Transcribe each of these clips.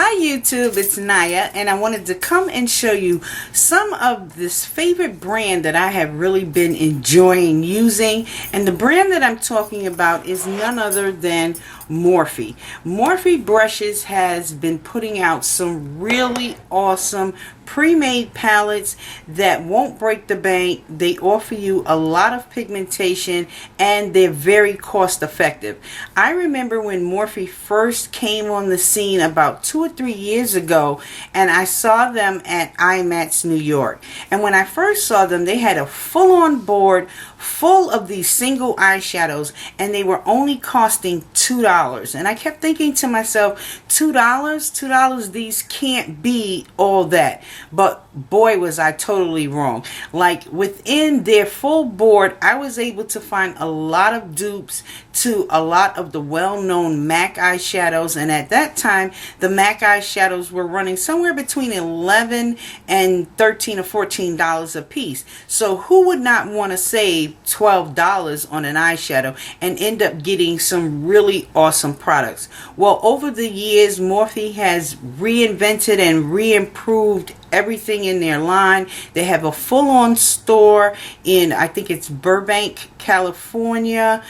Hi YouTube, it's Naya, and I wanted to come and show you some of this favorite brand that I have really been enjoying using. And the brand that I'm talking about is none other than Morphe. Morphe Brushes has been putting out some really awesome pre-made palettes that won't break the bank. They offer you a lot of pigmentation and they're very cost effective. I remember when Morphe first came on the scene about 2 or 3 years ago, and I saw them at IMATS New York. And when I first saw them, they had a full-on board full of these single eyeshadows, and they were only costing $2. And I kept thinking to myself, $2, these can't be all that. But boy, was I totally wrong. Like, within their full board, I was able to find a lot of dupes to a lot of the well-known MAC eyeshadows. And at that time, the MAC eyeshadows were running somewhere between $11 and $13 or $14 a piece. So who would not want to save $12 on an eyeshadow and end up getting some really awesome products? Well, over the years, Morphe has reinvented and re-improved everything in their line. They have a full-on store in, I think it's Burbank, California.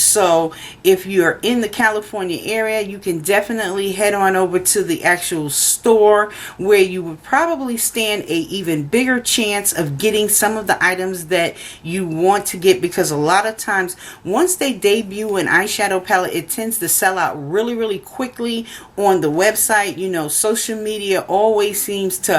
So if you're in the California area, you can definitely head on over to the actual store, where you would probably stand a even bigger chance of getting some of the items that you want to get, because a lot of times once they debut an eyeshadow palette, it tends to sell out really quickly on the website. You know, social media always seems to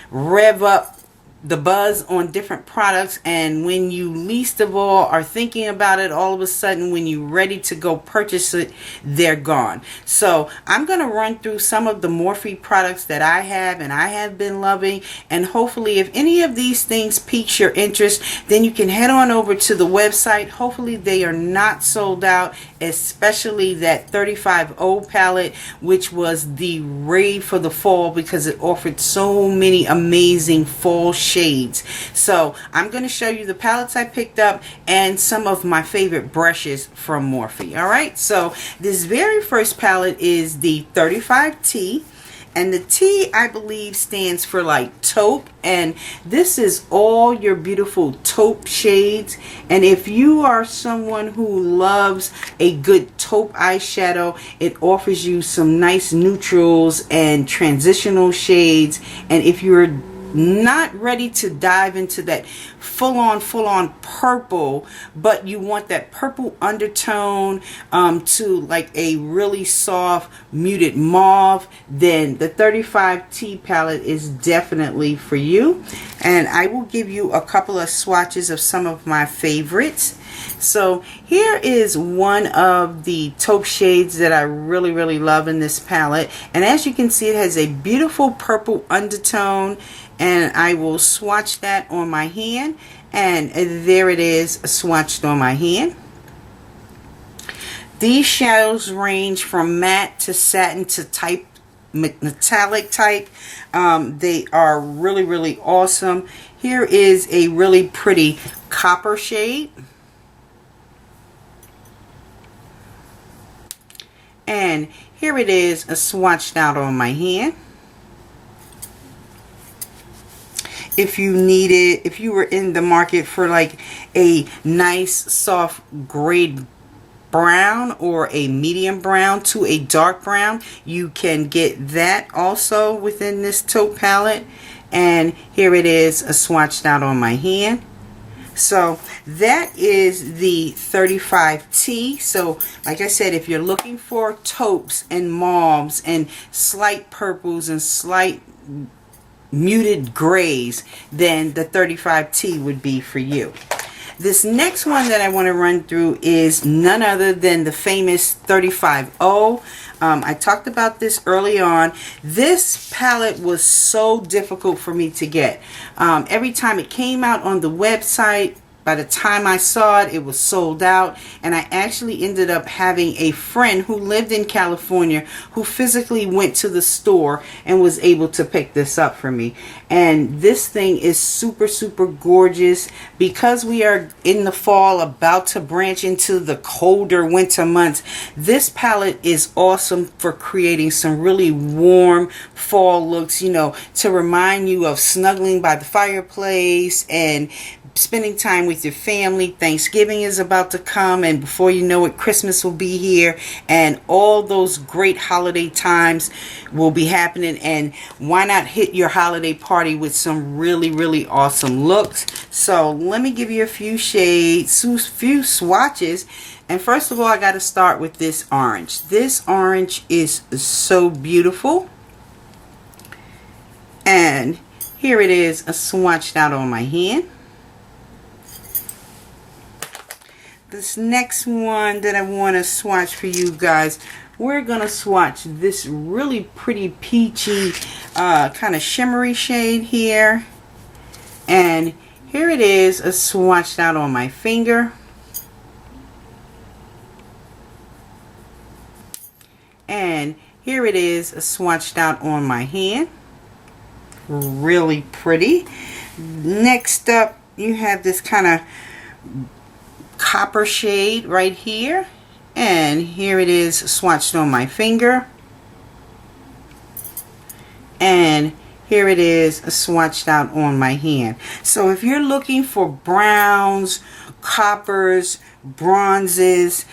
rev up the buzz on different products, and when you least of all are thinking about it, all of a sudden when you're ready to go purchase it, they're gone. So I'm going to run through some of the Morphe products that I have and I have been loving, and hopefully if any of these things piques your interest, then you can head on over to the website. Hopefully they are not sold out, especially that 35O palette, which was the rave for the fall because it offered so many amazing fall shades. So I'm going to show you the palettes I picked up and some of my favorite brushes from Morphe. Alright, so this very first palette is the 35T. And the T, I believe, stands for like taupe, and this is all your beautiful taupe shades. And if you are someone who loves a good taupe eyeshadow, it offers you some nice neutrals and transitional shades. And if you're not ready to dive into that full-on purple, but you want that purple undertone to like a really soft muted mauve, then the 35T palette is definitely for you. And I will give you a couple of swatches of some of my favorites. So here is one of the taupe shades that I really love in this palette, and as you can see, it has a beautiful purple undertone, and I will swatch that on my hand, and there it is swatched on my hand. These shadows range from matte to satin to type metallic type. They are really awesome. Here is a really pretty copper shade, and here it is swatched out on my hand. If you needed, if you were in the market for like a nice soft grade brown or a medium brown to a dark brown, you can get that also within this taupe palette. And here it is swatched out on my hand. So that is the 35T. So like I said, if you're looking for taupes and mauves and slight purples and slight muted grays, then the 35T would be for you. This next one that I want to run through is none other than the famous 35O. I talked about this early on. This palette was so difficult for me to get. Every time it came out on the website, By the time I saw it, it was sold out, and I actually ended up having a friend who lived in California who physically went to the store and was able to pick this up for me. And this thing is super, super gorgeous. Because we are in the fall, about to branch into the colder winter months, this palette is awesome for creating some really warm fall looks, you know, to remind you of snuggling by the fireplace and spending time with your family. Thanksgiving is about to come, and before you know it, Christmas will be here, and all those great holiday times will be happening. And why not hit your holiday party with some really, really awesome looks? So let me give you a few shades, few swatches. And first of all, I got to start with this orange. This orange is so beautiful. And here it is, swatched out on my hand. This next one that I want to swatch for you guys, we're going to swatch this really pretty peachy kind of shimmery shade here. And here it is, swatched out on my finger. And here it is, swatched out on my hand. Really pretty. Next up, you have this kind of copper shade right here, and here it is, swatched on my finger. And here it is, swatched out on my hand. So if you're looking for browns, coppers, bronzes,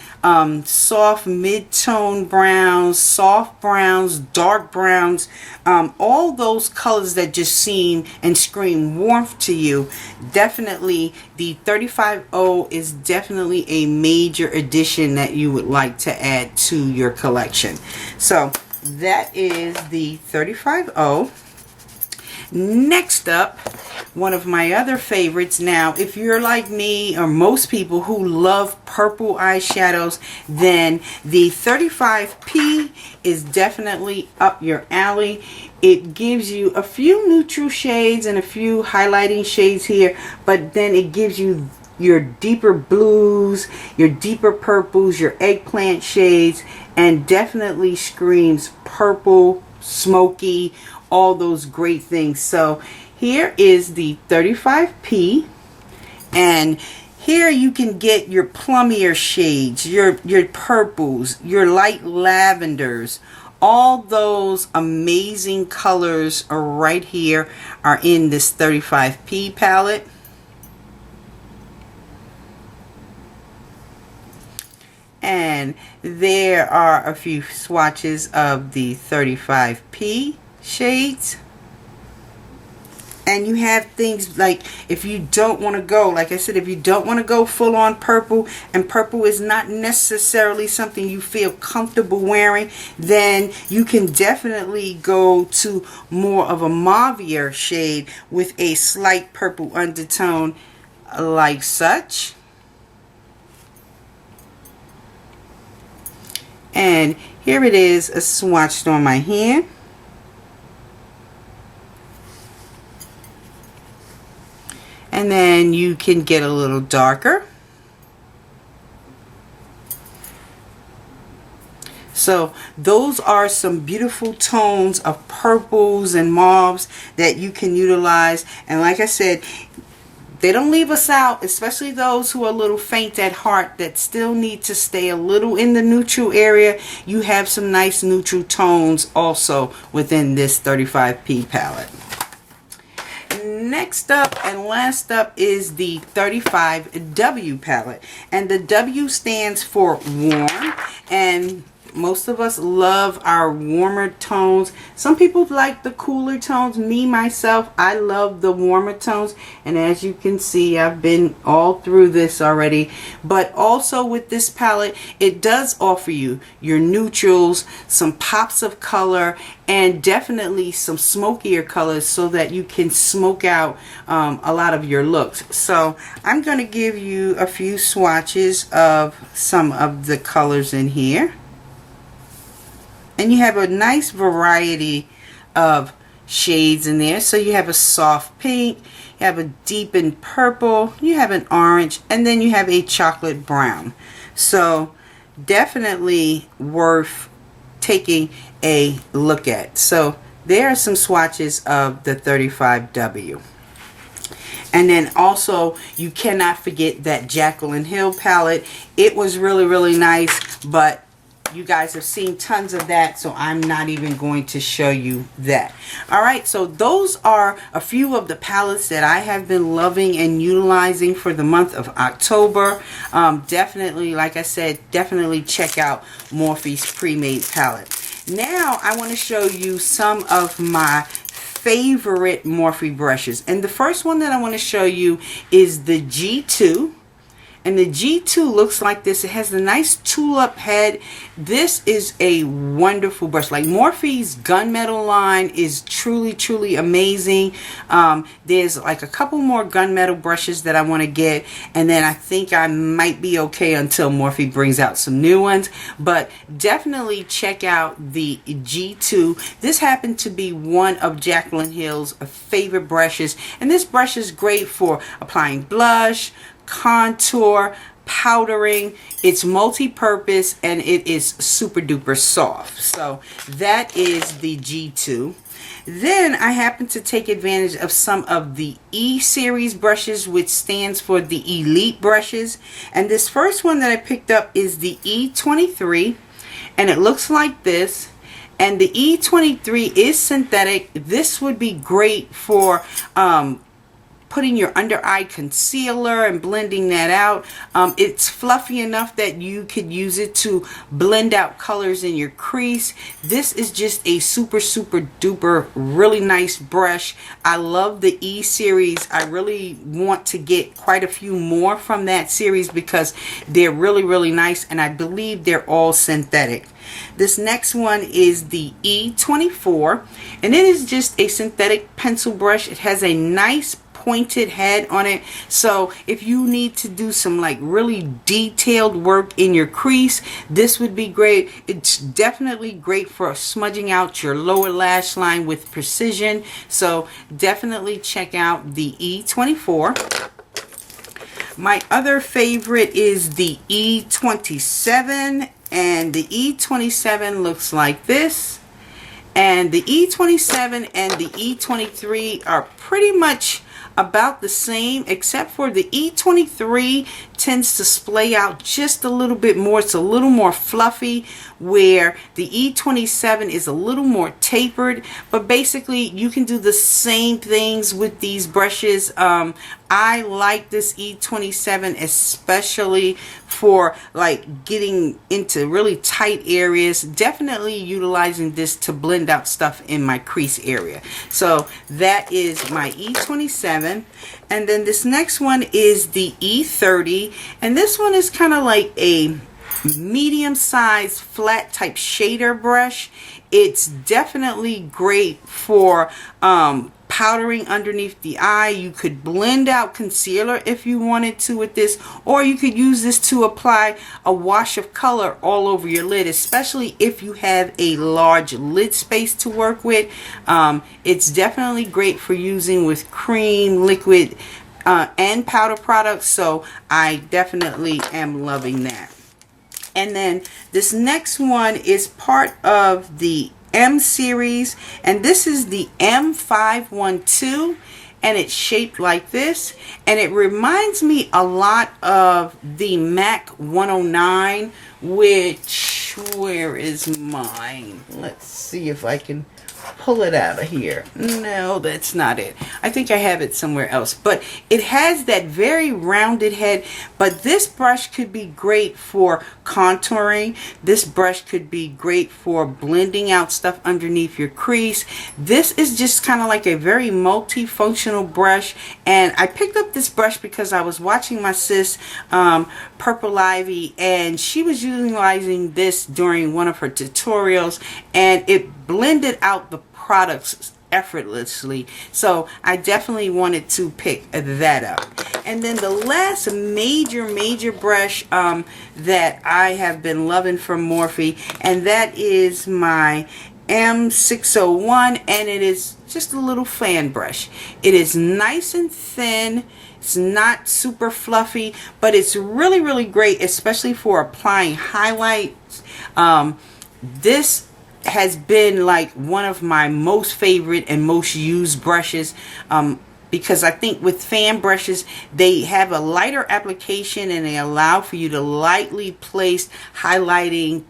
soft mid-tone browns, soft browns, dark browns, all those colors that just seem and scream warmth to you, definitely the 35O is definitely a major addition that you would like to add to your collection. So that is the 35O. Next up, one of my other favorites. Now, if you're like me or most people who love purple eyeshadows, then the 35P is definitely up your alley. It gives you a few neutral shades and a few highlighting shades here, but then it gives you your deeper blues, your deeper purples, your eggplant shades, and definitely screams purple, smoky, all those great things. So here is the 35P, and here you can get your plummier shades, your purples, your light lavenders. All those amazing colors are right here, are in this 35P palette. And there are a few swatches of the 35P shades. And you have things like, if you don't want to go, like I said, if you don't want to go full on purple, and purple is not necessarily something you feel comfortable wearing, then you can definitely go to more of a mauvier shade with a slight purple undertone, like such. And here it is, swatched on my hand. And then you can get a little darker. So those are some beautiful tones of purples and mauves that you can utilize. And like I said, they don't leave us out, especially those who are a little faint at heart that still need to stay a little in the neutral area. You have some nice neutral tones also within this 35P palette. Next up and last up is the 35W palette, and the W stands for warm, and most of us love our warmer tones. Some people like the cooler tones. Me, myself, I love the warmer tones. And as you can see, I've been all through this already. But also with this palette, it does offer you your neutrals, some pops of color, and definitely some smokier colors so that you can smoke out a lot of your looks. So I'm going to give you a few swatches of some of the colors in here. And you have a nice variety of shades in there. So you have a soft pink, you have a deepened purple, you have an orange, and then you have a chocolate brown. So definitely worth taking a look at. So there are some swatches of the 35W. And then also, you cannot forget that Jaclyn Hill palette. It was really, really nice, but you guys have seen tons of that, so I'm not even going to show you that. Alright, so those are a few of the palettes that I have been loving and utilizing for the month of October. Definitely, like I said, definitely check out Morphe's pre-made palette. Now, I want to show you some of my favorite Morphe brushes. And the first one that I want to show you is the G2. And the G2 looks like this. It has a nice tulip head. This is a wonderful brush. Like Morphe's gunmetal line is truly, truly amazing. There's like a couple more gunmetal brushes that I want to get. And then I think I might be okay until Morphe brings out some new ones. But definitely check out the G2. This happened to be one of Jaclyn Hill's favorite brushes. And this brush is great for applying blush, contour, powdering. It's multi-purpose and it is super duper soft. So that is the G2. Then I happen to take advantage of some of the E series brushes, which stands for the Elite brushes. And this first one that I picked up is the E23, and it looks like this. And the E23 is synthetic. This would be great for putting your under eye concealer and blending that out. It's fluffy enough that you could use it to blend out colors in your crease. This is just a super, super duper really nice brush. I love the E series. I really want to get quite a few more from that series because they're really, really nice, and I believe they're all synthetic. This next one is the E24, and it is just a synthetic pencil brush. It has a nice pointed head on it, so if you need to do some like really detailed work in your crease, this would be great. It's definitely great for smudging out your lower lash line with precision, so definitely check out the E24. My other favorite is the E27, and the E27 looks like this. And the E27 and the E23 are pretty much about the same, except for the E23 tends to splay out just a little bit more. It's a little more fluffy, where the E27 is a little more tapered. But basically, you can do the same things with these brushes. I like this E27 especially for like getting into really tight areas. Definitely utilizing this to blend out stuff in my crease area. So that is my E27. And then this next one is the E30, and this one is kind of like a medium-sized flat type shader brush. It's definitely great for powdering underneath the eye. You could blend out concealer if you wanted to with this, or you could use this to apply a wash of color all over your lid, especially if you have a large lid space to work with. It's definitely great for using with cream, liquid, and powder products, so I definitely am loving that. And then this next one is part of the M series, and this is the M512, and it's shaped like this, and it reminds me a lot of the MAC 109, which, where is mine? Let's see if I can pull it out of here. No, that's not it. I think I have it somewhere else, but it has that very rounded head. But this brush could be great for contouring. This brush could be great for blending out stuff underneath your crease. This is just kind of like a very multifunctional brush, and I picked up this brush because I was watching my sis Purple Ivy, and she was utilizing this during one of her tutorials, and it blended out the products effortlessly, so I definitely wanted to pick that up. And then the last major brush that I have been loving from Morphe, and that is my M601, and it is just a little fan brush. It is nice and thin. It's not super fluffy, but it's really, really great, especially for applying highlights. This has been like one of my most favorite and most used brushes, because I think with fan brushes, they have a lighter application and they allow for you to lightly place highlighting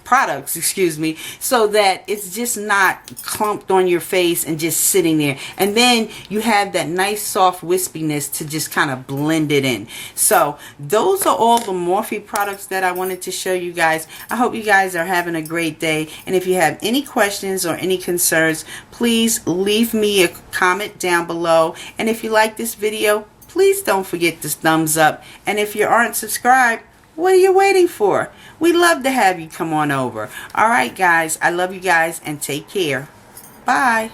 products, excuse me, so that it's just not clumped on your face and just sitting there. And then you have that nice soft wispiness to just kind of blend it in. So those are all the Morphe products that I wanted to show you guys. I hope you guys are having a great day. And if you have any questions or any concerns, please leave me a comment down below. And if you like this video, please don't forget to thumbs up. And if you aren't subscribed, what are you waiting for? We'd love to have you come on over. All right, guys, I love you guys, and take care. Bye.